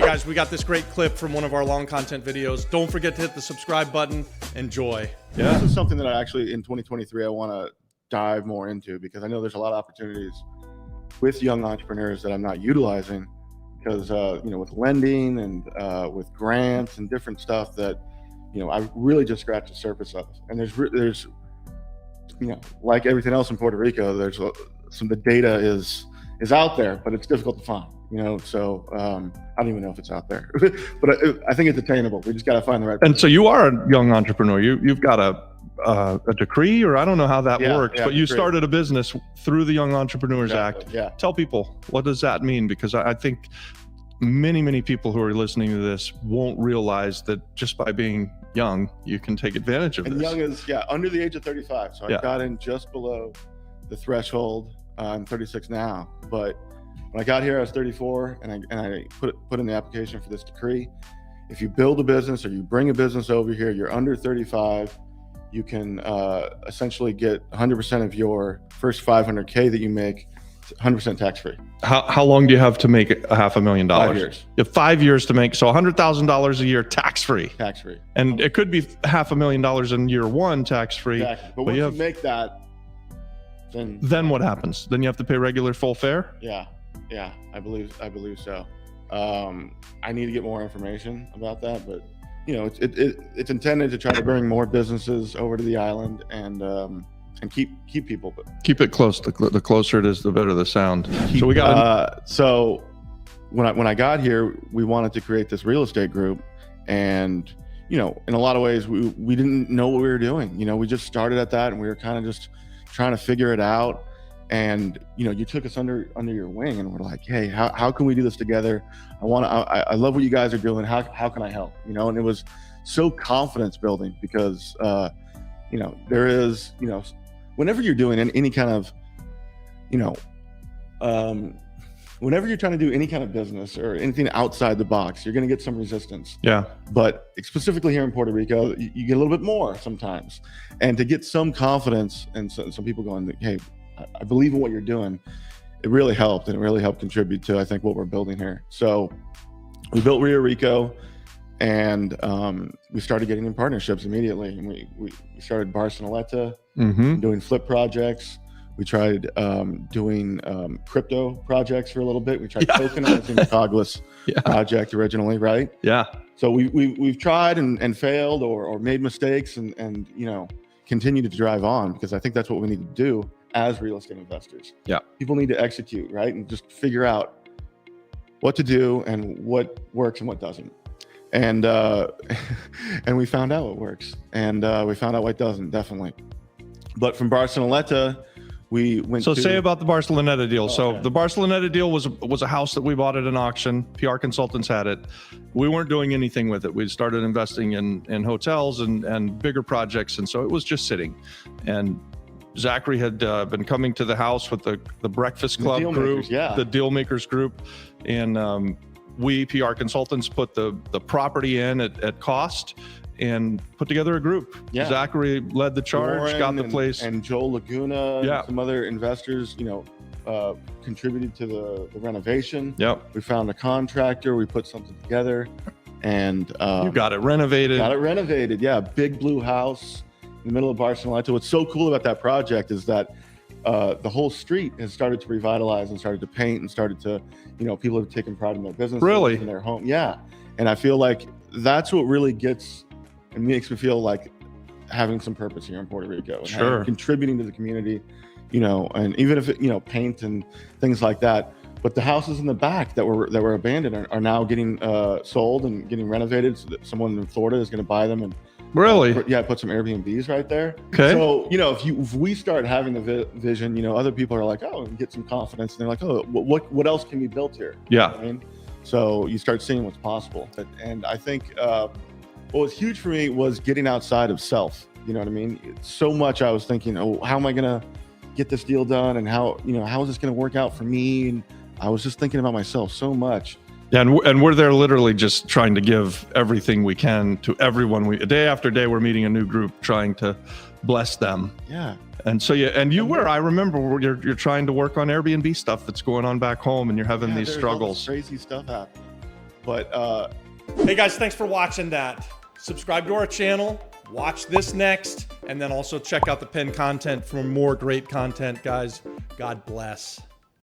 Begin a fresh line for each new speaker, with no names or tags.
guys, we got this great clip from one of our long content videos. Don't forget to hit the subscribe button. Enjoy.
Yeah. This is something that I actually, in 2023, I want to dive more into, because I know there's a lot of opportunities with young entrepreneurs that I'm not utilizing, because, with lending and with grants and different stuff that, I really just scratched the surface of. And there's like everything else in Puerto Rico, there's the data is out there, but it's difficult to find, so I don't even know if it's out there, but I think it's attainable. We just got to find the right person.
And so you are a young entrepreneur. You've got a decree, or I don't know how that works, but you started a business through the Young Entrepreneurs Act.
Yeah.
Tell people, what does that mean? Because I think many people who are listening to this won't realize that just by being young, you can take advantage of this.
And young is, under the age of 35. So I got in just below the threshold. I'm 36 now, but when I got here, I was 34, and I put in the application for this decree. If you build a business or you bring a business over here, you're under 35, you can essentially get 100% of your first $500K that you make 100% tax-free.
How long do you have to make $500,000?
5 years.
You have 5 years to make, so $100,000 a year tax-free.
Tax-free.
And it could be $500,000 in year one tax-free.
Exactly. But once you make that,
then what happens? Then you have to pay regular full fare?
Yeah, I believe so. I need to get more information about that, but it's intended to try to bring more businesses over to the island and keep people. But
keep it close. The closer it is, the better the sound. So we got.
So when I got here, we wanted to create this real estate group, and in a lot of ways we didn't know what we were doing. We just started at that, and we were kind of just trying to figure it out. And you took us under your wing, and we're like, hey, how can we do this together? I love what you guys are doing. How can I help? And it was so confidence building, because there is whenever you're doing any kind of whenever you're trying to do any kind of business or anything outside the box, you're going to get some resistance.
Yeah.
But specifically here in Puerto Rico, you get a little bit more sometimes, and to get some confidence and some people going, hey, I believe in what you're doing, it really helped, and it really helped contribute to, I think, what we're building here. So we built Rio Rico, and we started getting in partnerships immediately. And we started Barceloneta, doing flip projects. We tried doing crypto projects for a little bit. We tried tokenizing the Cogless project originally, right?
Yeah.
So we've tried and failed or made mistakes, and continue to drive on, because I think that's what we need to do as real estate investors.
Yeah.
People need to execute, right? And just figure out what to do and what works and what doesn't. And and we found out what works, and we found out what doesn't, definitely. But from Barceloneta, we went to...
say about the Barceloneta deal. So the Barceloneta deal was a house that we bought at an auction. PR consultants had it. We weren't doing anything with it. We started investing in hotels and bigger projects, and so it was just sitting. And Zachary had been coming to the house with the Breakfast Club group, the Deal Makers group, and we PR consultants put the property in at cost and put together a group. Yeah. Zachary led the charge,
Warren
got the place.
And Joel Laguna, and some other investors, contributed to the renovation.
Yep.
We found a contractor, we put something together, and
you got it renovated.
Yeah, big blue house in the middle of Barcelona. What's so cool about that project is that the whole street has started to revitalize and started to paint and started to, people have taken pride in their business,
really,
in their home. Yeah. And I feel like that's what really gets and makes me feel like having some purpose here in Puerto Rico, and contributing to the community, and even if it, paint and things like that. But the houses in the back that were abandoned are now getting sold and getting renovated, so that someone in Florida is going to buy them and put some Airbnbs right there.
Okay.
So if we start having the vision, other people are like, oh, and get some confidence, and they're like, oh, what else can be built here?
Yeah.
I mean, so you start seeing what's possible, and I think what was huge for me was getting outside of self. You know what I mean? So much I was thinking, oh, how am I gonna get this deal done, and how is this gonna work out for me? And I was just thinking about myself so much.
Yeah, and we're there literally just trying to give everything we can to everyone. Day after day, we're meeting a new group, trying to bless them.
Yeah.
And so I remember you're trying to work on Airbnb stuff that's going on back home, and you're having these struggles.
Crazy stuff happening. But
Hey guys, thanks for watching that. Subscribe to our channel, watch this next, and then also check out the pinned content for more great content, guys. God bless.